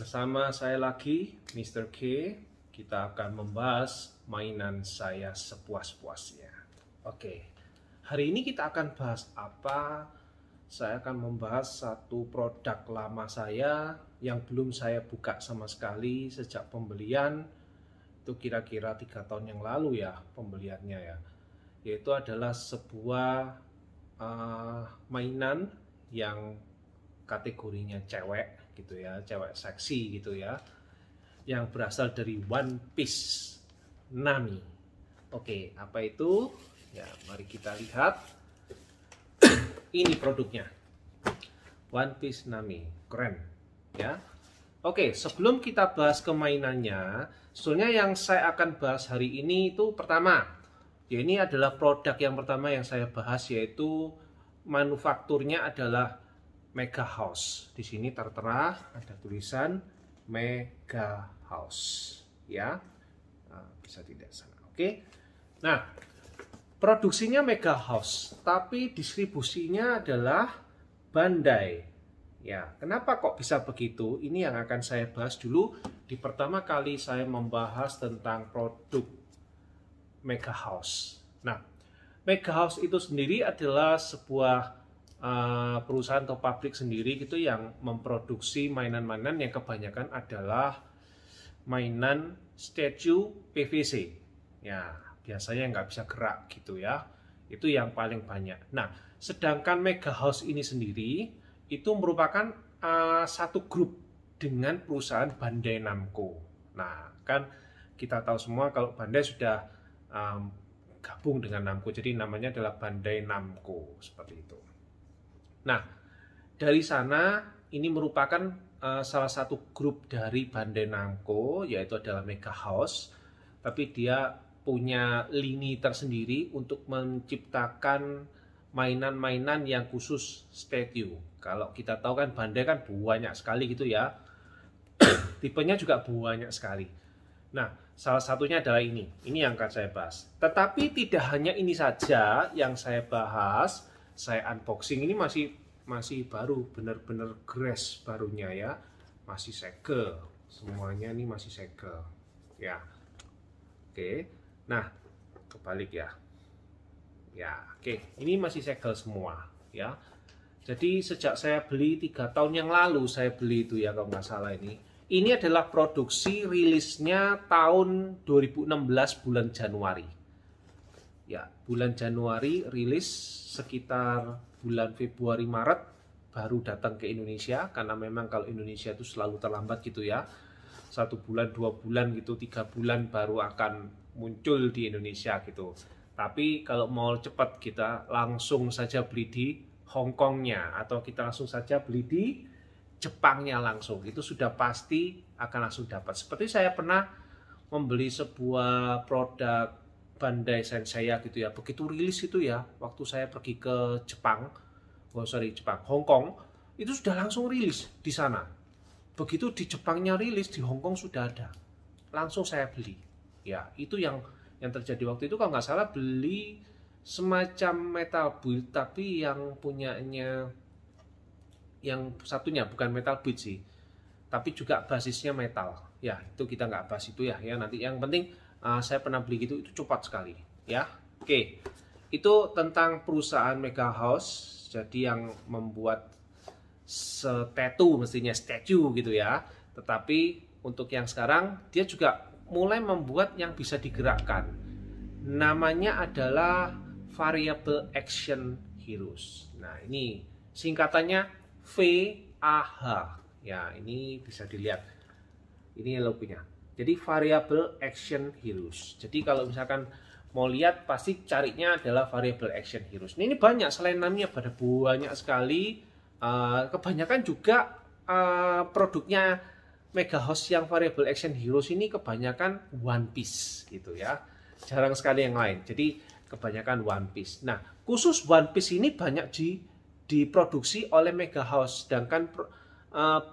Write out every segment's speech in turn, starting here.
Bersama saya lagi, Mr. K. Kita akan membahas mainan saya sepuas-puasnya. Oke, hari ini kita akan bahas apa? Saya akan membahas satu produk lama saya yang belum saya buka sama sekali sejak pembelian. Itu kira-kira 3 tahun yang lalu ya pembeliannya ya. Yaitu adalah sebuah mainan yang kategorinya cewek gitu ya, cewek seksi gitu ya, yang berasal dari One Piece Nami. Oke, apa itu? Ya, mari kita lihat. Ini produknya, One Piece Nami, keren ya. Oke, sebelum kita bahas ke mainannya, sebetulnya yang saya akan bahas hari ini itu pertama, ya ini adalah produk yang pertama yang saya bahas, yaitu manufakturnya adalah Mega House. Di sini tertera ada tulisan Mega House, ya. Nah, bisa tidak sana. Oke. Nah, produksinya Mega House, tapi distribusinya adalah Bandai. Ya, kenapa kok bisa begitu? Ini yang akan saya bahas dulu di pertama kali saya membahas tentang produk Mega House. Nah, Mega House itu sendiri adalah sebuah perusahaan atau pabrik sendiri gitu yang memproduksi mainan-mainan yang kebanyakan adalah mainan statue PVC. Ya, biasanya nggak bisa gerak gitu ya. Itu yang paling banyak. Nah, sedangkan Mega House ini sendiri itu merupakan satu grup dengan perusahaan Bandai Namco. Nah, kan kita tahu semua kalau Bandai sudah gabung dengan Namco, jadi namanya adalah Bandai Namco, seperti itu. Nah, dari sana ini merupakan salah satu grup dari Bandai Namco, yaitu adalah Mega House, tapi dia punya lini tersendiri untuk menciptakan mainan-mainan yang khusus statue. Kalau kita tahu kan Bandai kan banyak sekali gitu ya, tipenya juga banyak sekali. Nah, salah satunya adalah ini yang akan saya bahas. Tetapi tidak hanya ini saja yang saya bahas. Saya unboxing, ini masih baru, benar-benar grass barunya ya, masih segel semuanya, ini masih segel ya. Oke, nah kebalik ya, oke, ini masih segel semua ya. Jadi sejak saya beli 3 tahun yang lalu saya beli itu ya, kalau nggak salah ini adalah produksi rilisnya tahun 2016 bulan Januari. Ya, bulan Januari rilis, sekitar bulan Februari Maret baru datang ke Indonesia, karena memang kalau Indonesia itu selalu terlambat gitu ya, 1 bulan 2 bulan gitu, 3 bulan baru akan muncul di Indonesia gitu. Tapi kalau mau cepat kita langsung saja beli di Hong Kongnya, atau kita langsung saja beli di Jepangnya langsung, itu sudah pasti akan langsung dapat. Seperti saya pernah membeli sebuah produk Bandai Senseiya gitu ya, begitu rilis itu ya, waktu saya pergi ke Hong Kong, itu sudah langsung rilis di sana. Begitu di Jepangnya rilis, di Hong Kong sudah ada, langsung saya beli. Ya, itu yang terjadi waktu itu. Kalau nggak salah beli semacam metal build, tapi yang punyanya, yang satunya bukan metal build sih, tapi juga basisnya metal. Ya, itu kita nggak bahas itu ya. Nanti yang penting saya pernah beli gitu, itu cepat sekali ya. Oke, itu tentang perusahaan Mega House, jadi yang membuat statue gitu ya. Tetapi untuk yang sekarang dia juga mulai membuat yang bisa digerakkan. Namanya adalah Variable Action Heroes. Nah, ini singkatannya VAH ya, ini bisa dilihat, ini logonya. Jadi Variable Action Heroes. Jadi kalau misalkan mau lihat pasti carinya adalah Variable Action Heroes. Ini banyak, selain namanya pada banyak sekali. Kebanyakan juga produknya Mega House yang Variable Action Heroes ini kebanyakan One Piece gitu ya. Jarang sekali yang lain. Jadi kebanyakan One Piece. Nah, khusus One Piece ini banyak diproduksi oleh Mega House, sedangkan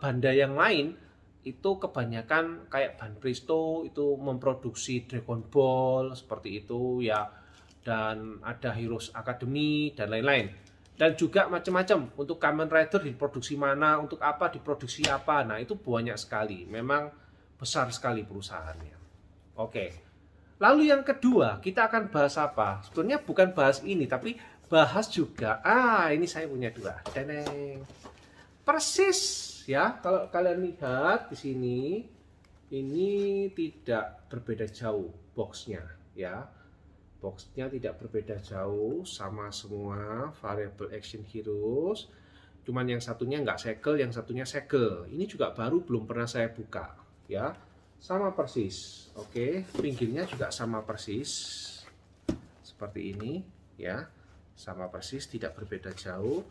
Bandai yang lain itu kebanyakan kayak Banpresto itu memproduksi Dragon Ball seperti itu ya, dan ada Heroes Academy dan lain-lain. Dan juga macam-macam, untuk Kamen Rider diproduksi mana, untuk apa diproduksi apa. Nah, itu banyak sekali. Memang besar sekali perusahaannya. Oke. Lalu yang kedua, kita akan bahas apa? Sebenarnya bukan bahas ini, tapi bahas juga. Ini saya punya dua. Teneng. Persis ya, kalau kalian lihat di sini, ini tidak berbeda jauh boxnya ya. Boxnya tidak berbeda jauh, sama semua variable action heroes. Cuman yang satunya nggak segel, yang satunya segel. Ini juga baru, belum pernah saya buka ya. Sama persis. Oke, pinggirnya juga sama persis. Seperti ini ya. Sama persis, tidak berbeda jauh.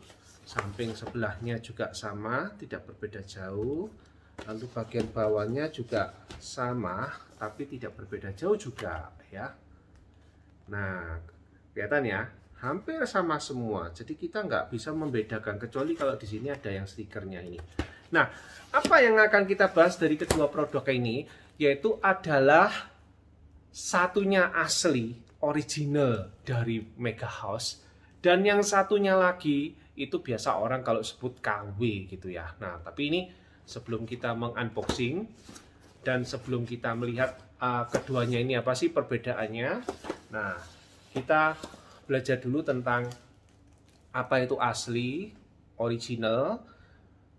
Samping sebelahnya juga sama, tidak berbeda jauh. Lalu bagian bawahnya juga sama, tapi tidak berbeda jauh juga ya. Nah, kelihatan ya, hampir sama semua. Jadi kita nggak bisa membedakan, kecuali kalau di sini ada yang stikernya ini. Nah, apa yang akan kita bahas dari kedua produk ini, yaitu adalah satunya asli, original dari Mega House, dan yang satunya lagi itu biasa orang kalau sebut KW gitu ya. Nah, tapi ini sebelum kita mengunboxing dan sebelum kita melihat keduanya ini apa sih perbedaannya. Nah, kita belajar dulu tentang apa itu asli, original,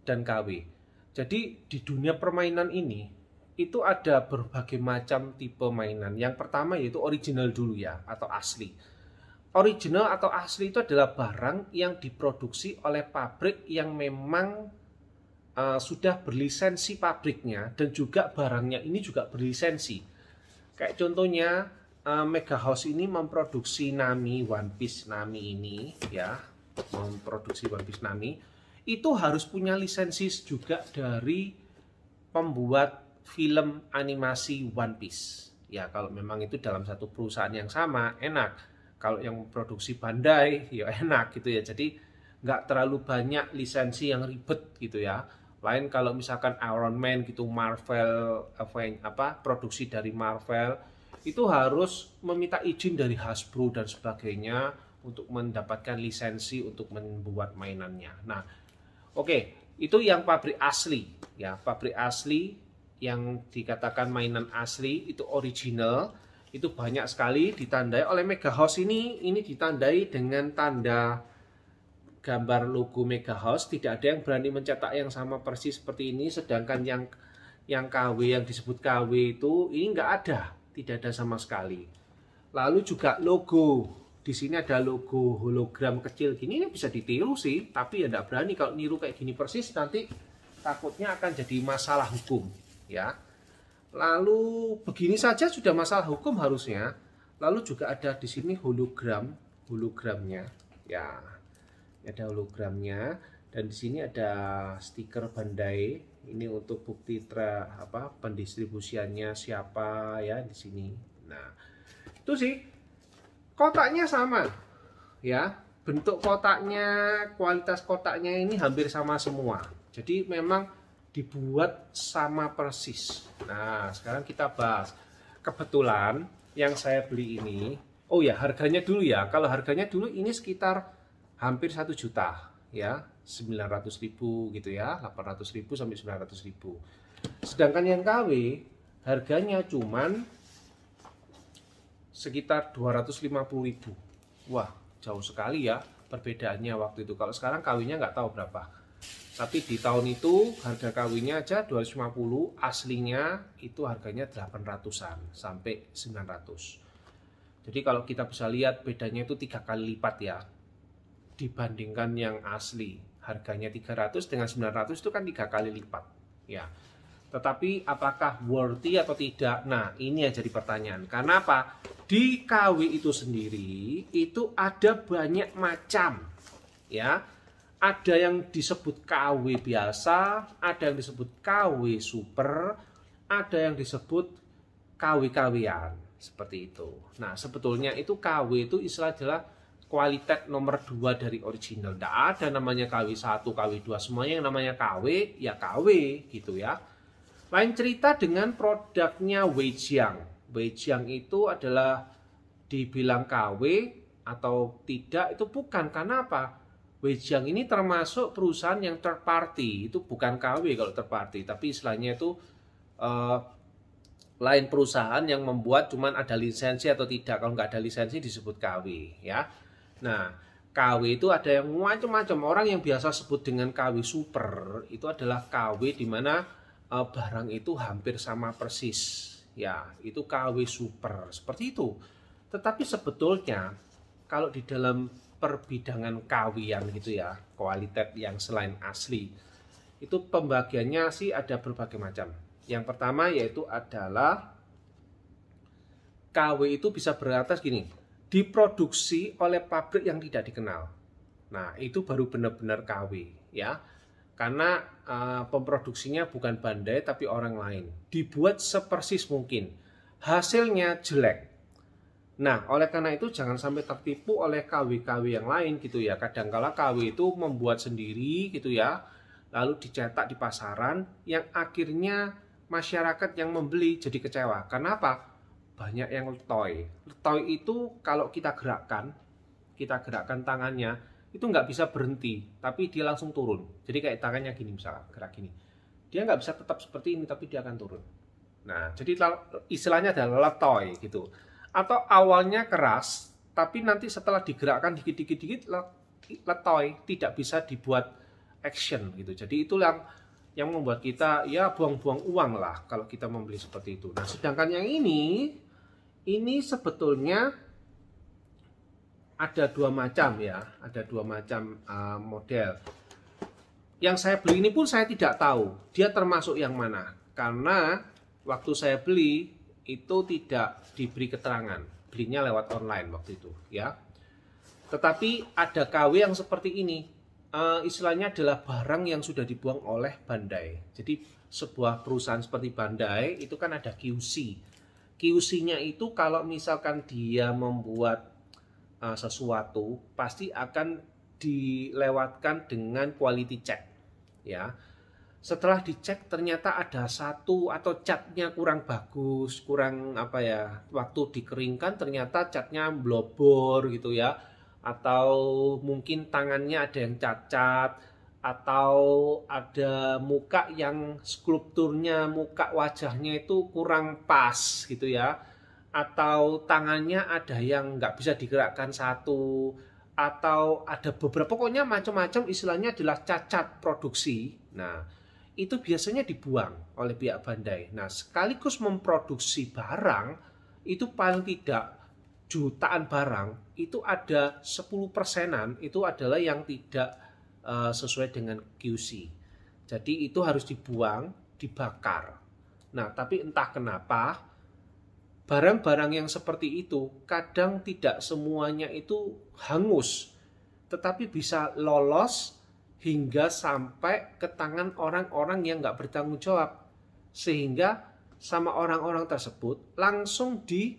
dan KW. Jadi di dunia permainan ini itu ada berbagai macam tipe mainan. Yang pertama yaitu original dulu ya, atau asli. Original atau asli itu adalah barang yang diproduksi oleh pabrik yang memang sudah berlisensi pabriknya, dan juga barangnya ini juga berlisensi. Kayak contohnya Mega House ini memproduksi Nami, One Piece Nami ini ya, memproduksi One Piece Nami itu harus punya lisensi juga dari pembuat film animasi One Piece. Ya, kalau memang itu dalam satu perusahaan yang sama, enak. Kalau yang produksi Bandai, ya enak gitu ya. Jadi nggak terlalu banyak lisensi yang ribet gitu ya. Lain kalau misalkan Iron Man gitu, Marvel, produksi dari Marvel, itu harus meminta izin dari Hasbro dan sebagainya untuk mendapatkan lisensi untuk membuat mainannya. Nah, oke, itu yang pabrik asli ya, pabrik asli yang dikatakan mainan asli itu original, itu banyak sekali ditandai oleh Mega House ini ditandai dengan tanda gambar logo Mega House. Tidak ada yang berani mencetak yang sama persis seperti ini, sedangkan yang KW, yang disebut KW itu ini nggak ada, tidak ada sama sekali. Lalu juga logo, di sini ada logo hologram kecil gini, ini bisa ditiru sih, tapi ya nggak berani kalau niru kayak gini persis, nanti takutnya akan jadi masalah hukum ya. Lalu begini saja sudah masalah hukum harusnya. Lalu juga ada di sini hologramnya ya. Ada hologramnya, dan di sini ada stiker Bandai. Ini untuk bukti pendistribusiannya siapa ya di sini. Nah, itu sih kotaknya sama ya. Bentuk kotaknya, kualitas kotaknya ini hampir sama semua. Jadi memang dibuat sama persis. Nah, sekarang kita bahas. Kebetulan yang saya beli ini, oh ya harganya dulu ya. Kalau harganya dulu ini sekitar hampir 1 juta ya, 900.000 gitu ya, 800.000 sampai 900.000. Sedangkan yang KW harganya cuman sekitar 250.000. Wah, jauh sekali ya perbedaannya waktu itu. Kalau sekarang KW-nya nggak tahu berapa. Tapi di tahun itu harga KW-nya aja 250, aslinya itu harganya 800-an sampai 900. Jadi kalau kita bisa lihat bedanya itu 3 kali lipat ya dibandingkan yang asli. Harganya 300 dengan 900 itu kan 3 kali lipat ya. Tetapi apakah worthy atau tidak? Nah, ini yang jadi pertanyaan. Karena apa? Di KW itu sendiri itu ada banyak macam ya. Ada yang disebut KW biasa, ada yang disebut KW super, ada yang disebut KW-KW-an, seperti itu. Nah, sebetulnya itu KW itu istilah adalah kualitas nomor 2 dari original. Tidak ada namanya KW1, KW2, semuanya yang namanya KW, ya KW gitu ya. Lain cerita dengan produknya Weijiang. Weijiang itu adalah dibilang KW atau tidak, itu bukan. Karena apa? Weijiang ini termasuk perusahaan yang third party, itu bukan KW kalau third party, tapi istilahnya itu lain perusahaan yang membuat cuman ada lisensi atau tidak. Kalau nggak ada lisensi disebut KW ya. Nah, KW itu ada yang macam-macam. Orang yang biasa sebut dengan KW super itu adalah KW di mana barang itu hampir sama persis. Ya, itu KW super seperti itu. Tetapi sebetulnya kalau di dalam perbidangan kawian gitu ya, kualitas yang selain asli, itu pembagiannya sih ada berbagai macam. Yang pertama yaitu adalah KW itu bisa beratas gini, diproduksi oleh pabrik yang tidak dikenal. Nah, itu baru benar-benar KW ya. Karena pemproduksinya bukan Bandai tapi orang lain. Dibuat sepersis mungkin. Hasilnya jelek. Nah, oleh karena itu jangan sampai tertipu oleh KW-KW yang lain gitu ya. Kadangkala KW itu membuat sendiri gitu ya, lalu dicetak di pasaran, yang akhirnya masyarakat yang membeli jadi kecewa. Karena apa? Banyak yang letoy. Letoy itu kalau kita gerakkan tangannya, itu nggak bisa berhenti, tapi dia langsung turun. Jadi kayak tangannya gini misalnya, gerak gini. Dia nggak bisa tetap seperti ini, tapi dia akan turun. Nah, jadi istilahnya adalah letoy gitu. Atau awalnya keras, tapi nanti setelah digerakkan dikit-dikit letoy, tidak bisa dibuat action gitu. Jadi itu yang membuat kita ya buang-buang uang lah kalau kita membeli seperti itu. Nah, sedangkan yang ini sebetulnya ada dua macam ya, ada dua macam model. Yang saya beli ini pun saya tidak tahu dia termasuk yang mana, karena waktu saya beli itu tidak diberi keterangan, belinya lewat online waktu itu ya. Tetapi ada KW yang seperti ini, istilahnya adalah barang yang sudah dibuang oleh Bandai. Jadi sebuah perusahaan seperti Bandai itu kan ada QC. QC-nya itu kalau misalkan dia membuat sesuatu pasti akan dilewatkan dengan quality check ya. Setelah dicek ternyata ada satu atau catnya kurang bagus, kurang apa ya, waktu dikeringkan ternyata catnya blobor gitu ya, atau mungkin tangannya ada yang cacat, atau ada muka yang skulpturnya, muka wajahnya itu kurang pas gitu ya, atau tangannya ada yang nggak bisa digerakkan satu, atau ada beberapa, pokoknya macam-macam, istilahnya adalah cacat produksi. Nah, itu biasanya dibuang oleh pihak Bandai. Nah, sekaligus memproduksi barang, itu paling tidak jutaan barang, itu ada 10%-an, itu adalah yang tidak sesuai dengan QC. Jadi itu harus dibuang, dibakar. Nah, tapi entah kenapa, barang-barang yang seperti itu, kadang tidak semuanya itu hangus, tetapi bisa lolos hingga sampai ke tangan orang-orang yang nggak bertanggung jawab, sehingga sama orang-orang tersebut langsung di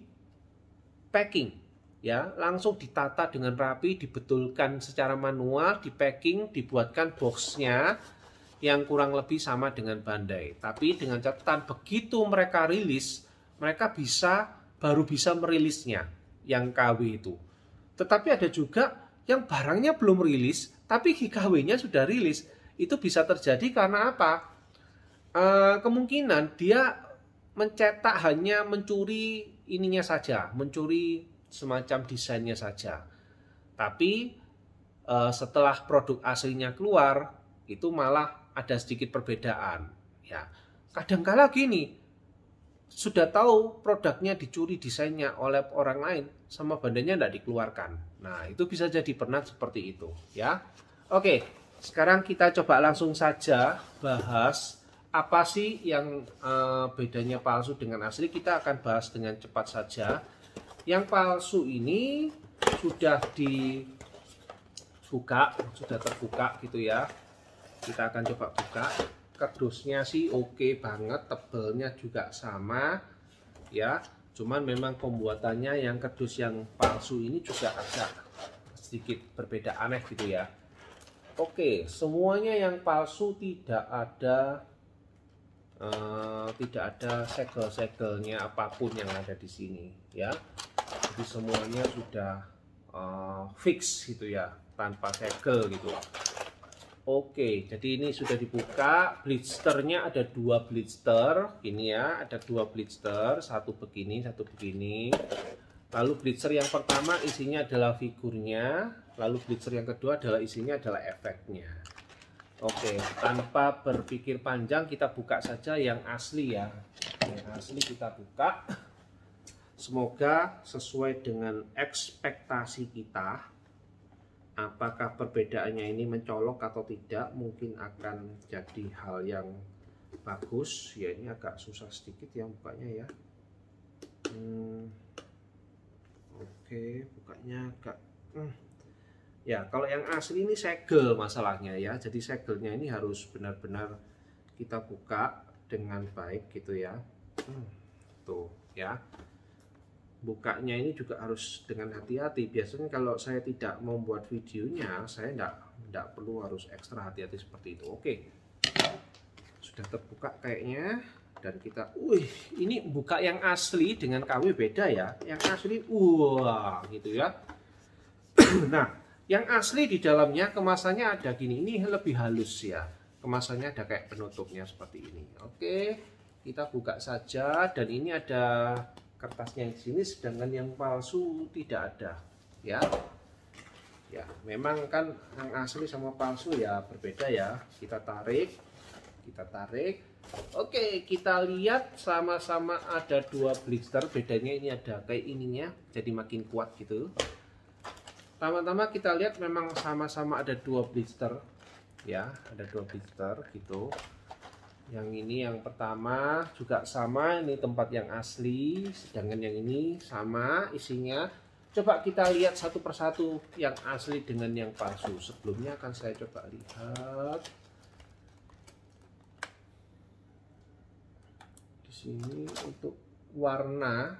packing ya, langsung ditata dengan rapi, dibetulkan secara manual, di packing, dibuatkan boxnya yang kurang lebih sama dengan Bandai. Tapi dengan catatan begitu mereka rilis, mereka baru bisa merilisnya yang KW itu. Tetapi ada juga yang barangnya belum rilis, tapi KW-nya sudah rilis. Itu bisa terjadi karena apa? Kemungkinan dia mencetak hanya mencuri ininya saja, mencuri semacam desainnya saja. Tapi setelah produk aslinya keluar, itu malah ada sedikit perbedaan. Ya, kadangkala gini, sudah tahu produknya dicuri desainnya oleh orang lain, sama Bandainya tidak dikeluarkan. Nah, itu bisa jadi pernah seperti itu ya. Oke, sekarang kita coba langsung saja bahas apa sih yang bedanya palsu dengan asli. Kita akan bahas dengan cepat saja. Yang palsu ini sudah dibuka, sudah terbuka gitu ya. Kita akan coba buka. Kardusnya sih oke banget, tebelnya juga sama ya. Cuman memang pembuatannya yang kardus yang palsu ini juga agak sedikit berbeda, aneh gitu ya. Oke, semuanya yang palsu tidak ada segel-segelnya apapun yang ada di sini ya. Jadi semuanya sudah fix gitu ya. tanpa segel gitu. Oke, jadi ini sudah dibuka. Blisternya ada 2 blister, ini ya, ada 2 blister, satu begini, satu begini. Lalu blister yang pertama isinya adalah figurnya, lalu blister yang kedua adalah isinya adalah efeknya. Oke, tanpa berpikir panjang kita buka saja yang asli ya. Yang asli kita buka. Semoga sesuai dengan ekspektasi kita. Apakah perbedaannya ini mencolok atau tidak, mungkin akan jadi hal yang bagus. Ya, ini agak susah sedikit yang bukanya ya. Oke, bukanya agak ya, kalau yang asli ini segel masalahnya ya. Jadi segelnya ini harus benar-benar kita buka dengan baik gitu ya. Tuh ya. Bukanya ini juga harus dengan hati-hati. Biasanya kalau saya tidak membuat videonya, saya tidak perlu harus ekstra hati-hati seperti itu. Oke, sudah terbuka kayaknya. Dan kita, ini buka yang asli dengan KW beda ya. Yang asli, wah gitu ya. Nah, yang asli di dalamnya kemasannya ada gini. Ini lebih halus ya. Kemasannya ada kayak penutupnya seperti ini. Oke, kita buka saja. Dan ini ada kertasnya di sini, sedangkan yang palsu tidak ada ya. Ya, memang kan yang asli sama palsu ya berbeda ya. Kita tarik. Oke, kita lihat sama-sama ada 2 blister. Bedanya ini ada kayak ininya, jadi makin kuat gitu. Pertama-tama kita lihat memang sama-sama ada 2 blister ya, ada 2 blister gitu. Yang ini yang pertama juga sama, ini tempat yang asli, sedangkan yang ini sama isinya. Coba kita lihat satu persatu yang asli dengan yang palsu. Sebelumnya akan saya coba lihat di sini untuk warna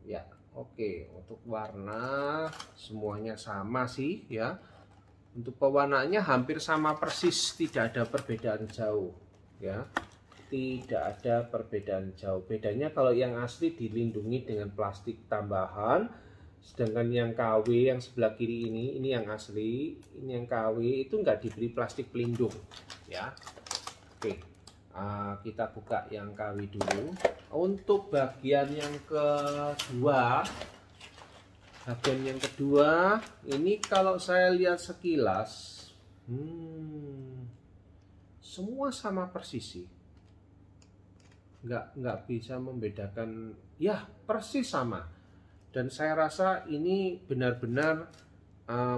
ya. Oke, untuk warna semuanya sama sih ya. Untuk pewarnaannya hampir sama persis, tidak ada perbedaan jauh ya. Tidak ada perbedaan jauh. Bedanya kalau yang asli dilindungi dengan plastik tambahan, sedangkan yang KW yang sebelah kiri ini yang asli, ini yang KW itu nggak diberi plastik pelindung ya. Oke, kita buka yang KW dulu. Untuk bagian yang kedua, ini kalau saya lihat sekilas, semua sama persis sih. Nggak bisa membedakan, ya persis sama. Dan saya rasa ini benar-benar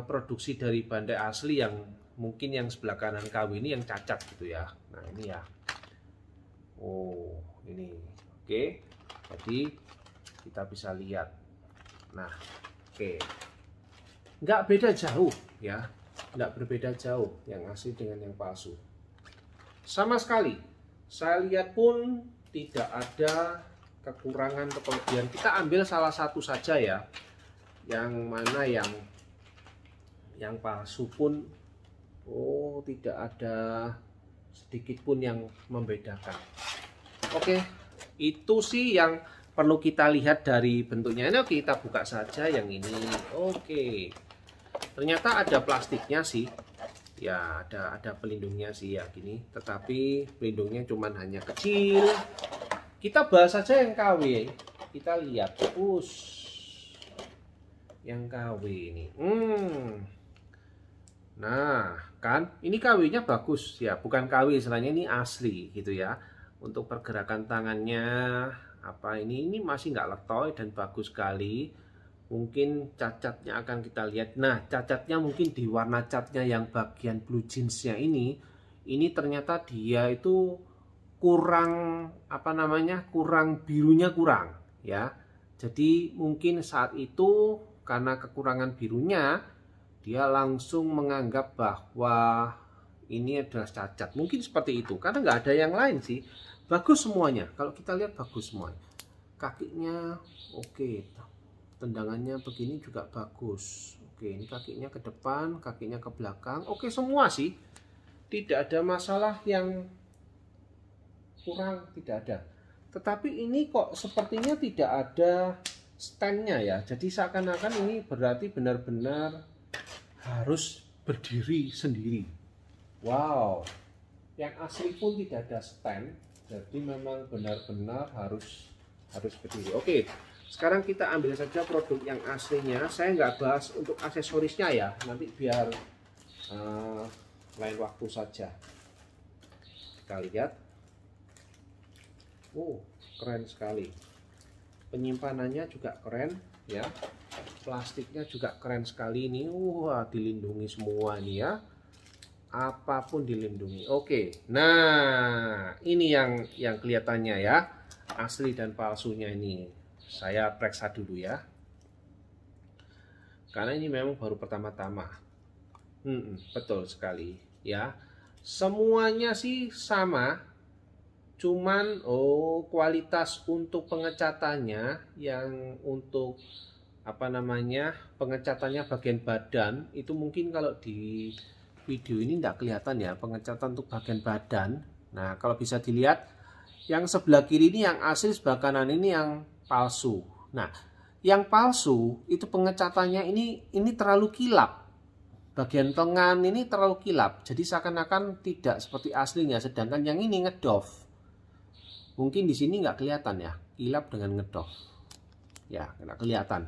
produksi dari Bandai asli, yang mungkin yang sebelah kanan KW ini yang cacat gitu ya. Nah ini ya. Oh ini, oke. Jadi kita bisa lihat. Nah. Oke, nggak beda jauh ya, nggak berbeda jauh yang asli dengan yang palsu. Sama sekali, saya lihat pun tidak ada kekurangan atau kelebihan. Kita ambil salah satu saja ya, yang mana yang palsu pun, tidak ada sedikit pun yang membedakan. Oke, itu sih yang perlu kita lihat dari bentuknya ini. Oke, kita buka saja yang ini. Oke, ternyata ada plastiknya sih ya, ada pelindungnya sih ya gini, tetapi pelindungnya cuman hanya kecil. Kita bahas saja yang KW. Kita lihat yang KW ini. Nah kan, ini KW-nya bagus ya, bukan KW istilahnya, ini asli gitu ya. Untuk pergerakan tangannya ini masih nggak letoy dan bagus sekali. Mungkin cacatnya akan kita lihat. Nah, cacatnya mungkin di warna catnya yang bagian blue jeansnya ini ternyata dia itu kurang kurang birunya kurang ya. Jadi mungkin saat itu karena kekurangan birunya, dia langsung menganggap bahwa ini adalah cacat. Mungkin seperti itu, karena nggak ada yang lain sih. Bagus semuanya, kalau kita lihat bagus semuanya. Kakinya oke, tendangannya begini juga bagus. Oke, ini kakinya ke depan, kakinya ke belakang. Oke semua sih, tidak ada masalah yang kurang, tidak ada. Tetapi ini kok sepertinya tidak ada standnya ya. Jadi seakan-akan ini berarti benar-benar harus berdiri sendiri. Wow, yang asli pun tidak ada stand, jadi memang benar-benar harus berdiri. Oke, sekarang kita ambil saja produk yang aslinya. Saya nggak bahas untuk aksesorisnya ya, nanti biar lain waktu saja. Kita lihat. Oh, keren sekali. Penyimpanannya juga keren ya. Plastiknya juga keren sekali ini. Wah, dilindungi semua ini ya. Apapun dilindungi. Oke. Nah, ini yang kelihatannya ya. Asli dan palsunya ini. Saya periksa dulu ya. Karena ini memang baru pertama-tama. Betul sekali ya. Semuanya sih sama. Cuman kualitas untuk pengecatannya yang untuk pengecatannya bagian badan itu mungkin kalau di video ini tidak kelihatan ya pengecatan untuk bagian badan. Nah, kalau bisa dilihat yang sebelah kiri ini yang asli, sebelah kanan ini yang palsu. Nah, yang palsu itu pengecatannya ini terlalu kilap. Bagian lengan ini terlalu kilap. Jadi seakan-akan tidak seperti aslinya, sedangkan yang ini ngedoff. Mungkin di sini nggak kelihatan ya, kilap dengan ngedoff. Ya, nggak kelihatan.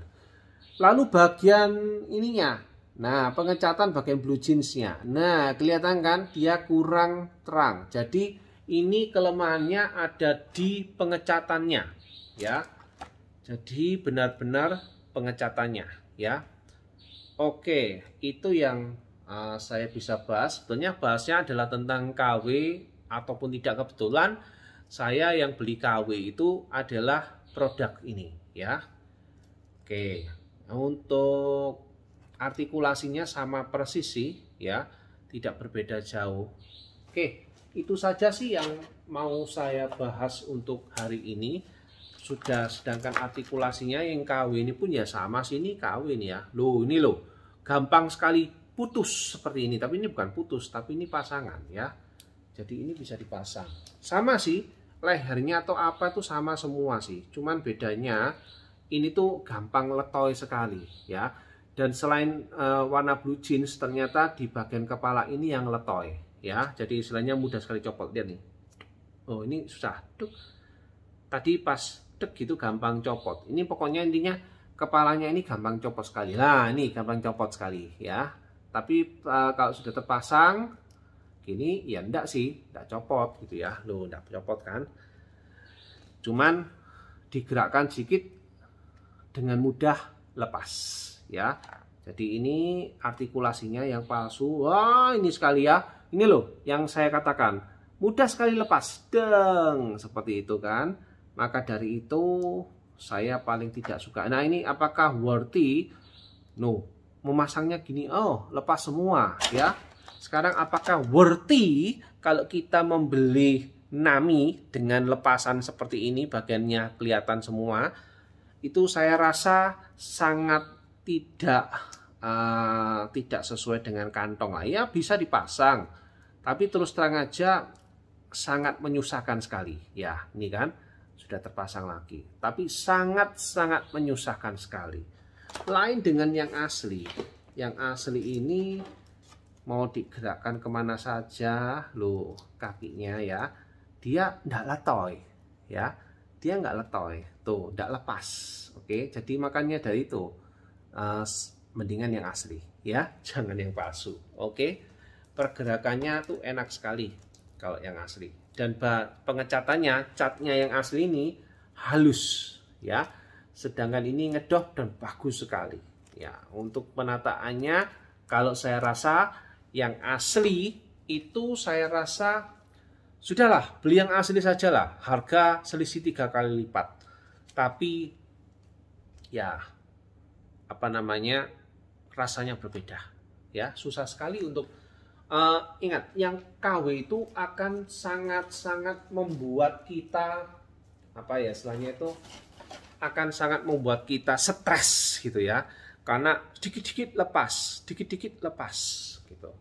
Lalu bagian ininya, nah pengecatan bagian blue jeansnya. Nah, kelihatan kan dia kurang terang. Jadi ini kelemahannya ada di pengecatannya, ya. Jadi benar-benar pengecatannya, ya. Oke, itu yang saya bisa bahas. Sebetulnya bahasnya adalah tentang KW ataupun tidak. Kebetulan saya yang beli KW itu adalah produk ini ya. Oke, untuk artikulasinya sama persis sih ya, tidak berbeda jauh. Oke, itu saja sih yang mau saya bahas untuk hari ini. Sedangkan artikulasinya yang KW ini pun ya sama sih, ini KW ini ya. Loh, ini loh, gampang sekali putus seperti ini. Tapi ini bukan putus, tapi ini pasangan ya. Jadi ini bisa dipasang. Sama sih, lehernya atau apa itu sama semua sih. Cuman bedanya ini tuh gampang letoy sekali ya. Dan selain warna blue jeans, ternyata di bagian kepala ini yang letoy ya. Jadi istilahnya mudah sekali copot. Lihat nih. Oh, ini susah. Duh. Tadi pas dek gitu gampang copot. Ini pokoknya intinya kepalanya ini gampang copot sekali. Nah, ini gampang copot sekali ya. Tapi kalau sudah terpasang gini ya enggak sih, enggak copot gitu ya. Loh, enggak copot kan. Cuman digerakkan sedikit dengan mudah lepas ya. Jadi ini artikulasinya yang palsu. Wah, ini sekali ya. Ini loh yang saya katakan, mudah sekali lepas. Deng, seperti itu kan. Maka dari itu saya paling tidak suka. Nah, ini apakah worthy? No, memasangnya gini, oh lepas semua ya. Sekarang apakah worthy kalau kita membeli Nami dengan lepasan seperti ini, bagiannya kelihatan semua? Itu saya rasa sangat tidak sesuai dengan kantong lah. Ya bisa dipasang, tapi terus terang aja sangat menyusahkan sekali ya. Ini kan sudah terpasang lagi, tapi sangat menyusahkan sekali. Lain dengan yang asli. Yang asli ini mau digerakkan kemana saja loh kakinya ya, dia nggak letoy ya, dia nggak letoy tuh, nggak lepas. Oke, jadi makanya dari itu mendingan yang asli ya, jangan yang palsu. Oke, pergerakannya tuh enak sekali kalau yang asli. Dan pengecatannya, catnya yang asli ini halus ya, sedangkan ini ngedoff dan bagus sekali ya. Untuk penataannya kalau saya rasa yang asli itu saya rasa sudahlah, beli yang asli sajalah, harga selisih 3 kali lipat. Tapi ya rasanya berbeda ya, susah sekali untuk ingat, yang KW itu akan sangat membuat kita istilahnya itu akan sangat membuat kita stres gitu ya, karena dikit-dikit lepas gitu.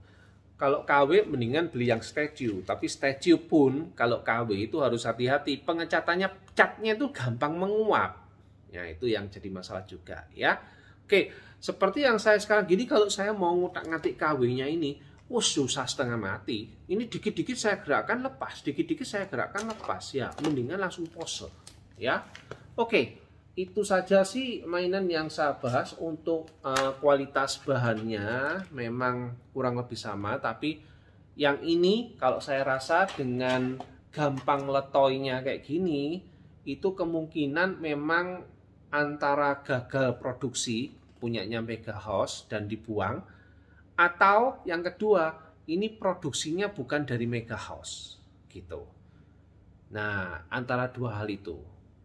Kalau KW mendingan beli yang statue, tapi statue pun kalau KW itu harus hati-hati, pengecatannya, catnya itu gampang menguap Ya, itu yang jadi masalah juga ya. Oke, seperti yang saya sekarang gini, kalau saya mau ngutak-ngatik KW-nya ini, susah setengah mati. Ini dikit-dikit saya gerakkan lepas, dikit-dikit saya gerakkan lepas ya. Mendingan langsung pose ya. Oke, itu saja sih mainan yang saya bahas. Untuk kualitas bahannya memang kurang lebih sama, tapi yang ini kalau saya rasa dengan gampang letoynya kayak gini, itu kemungkinan memang antara gagal produksi punyanya Mega House dan dibuang, atau yang kedua ini produksinya bukan dari Mega House gitu. Nah, antara dua hal itu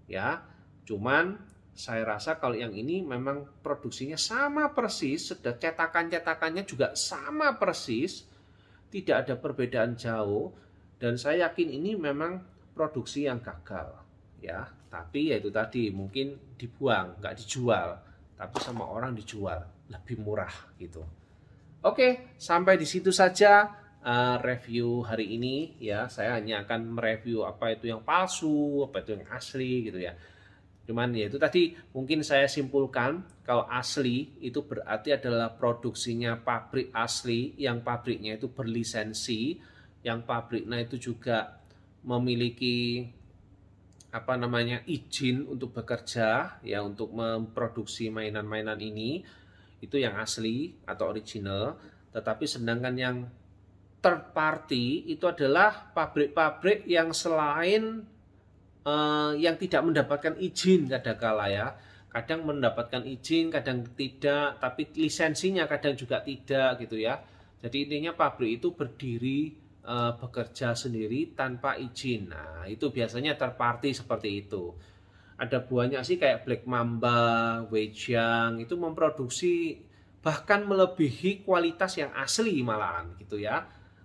ya. Cuman saya rasa kalau yang ini memang produksinya sama persis, sudah cetakannya juga sama persis, tidak ada perbedaan jauh, dan saya yakin ini memang produksi yang gagal ya. Tapi ya itu tadi, mungkin dibuang, nggak dijual, tapi sama orang dijual lebih murah gitu. Oke, sampai di situ saja review hari ini ya. Saya hanya akan mereview apa itu yang palsu, apa itu yang asli gitu ya. Cuman ya itu tadi, mungkin saya simpulkan kalau asli itu berarti adalah produksinya pabrik asli, yang pabriknya itu berlisensi, yang pabriknya itu juga memiliki izin untuk bekerja ya, untuk memproduksi mainan-mainan ini, itu yang asli atau original. Tetapi sedangkan yang third party itu adalah pabrik-pabrik yang selain yang tidak mendapatkan izin kadangkala ya. Kadang mendapatkan izin, kadang tidak, tapi lisensinya kadang juga tidak gitu ya. Jadi intinya pabrik itu berdiri bekerja sendiri tanpa izin. Nah, itu biasanya third party seperti itu. Ada banyak sih kayak Black Mamba, Weijiang, itu memproduksi bahkan melebihi kualitas yang asli malahan gitu ya.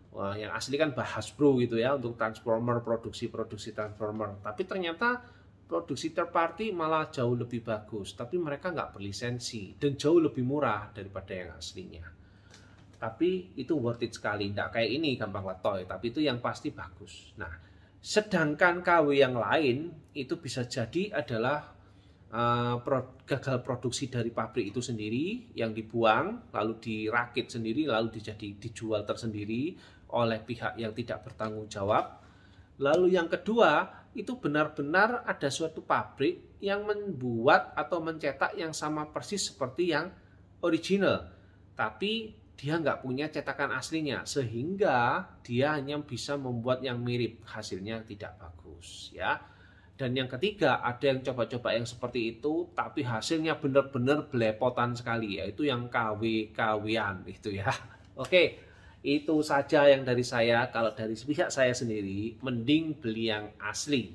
Wah, yang asli kan Hasbro gitu ya, untuk Transformer, produksi Transformer. Tapi ternyata produksi third party malah jauh lebih bagus, tapi mereka nggak berlisensi dan jauh lebih murah daripada yang aslinya. Tapi itu worth it sekali, nggak kayak ini gampang letoy, tapi itu yang pasti bagus. Nah, sedangkan KW yang lain itu bisa jadi adalah gagal produksi dari pabrik itu sendiri, yang dibuang lalu dirakit sendiri, lalu dijual tersendiri oleh pihak yang tidak bertanggung jawab. Lalu yang kedua, itu benar-benar ada suatu pabrik yang membuat atau mencetak yang sama persis seperti yang original, tapi dia nggak punya cetakan aslinya, sehingga dia hanya bisa membuat yang mirip, hasilnya tidak bagus ya. Dan yang ketiga, ada yang coba-coba yang seperti itu, tapi hasilnya benar-benar belepotan sekali, yaitu yang KW-KW-an itu ya. Oke, itu saja yang dari saya. Kalau dari pihak saya sendiri, mending beli yang asli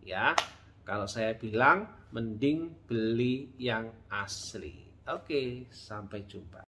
ya. Kalau saya bilang, mending beli yang asli. Oke, sampai jumpa.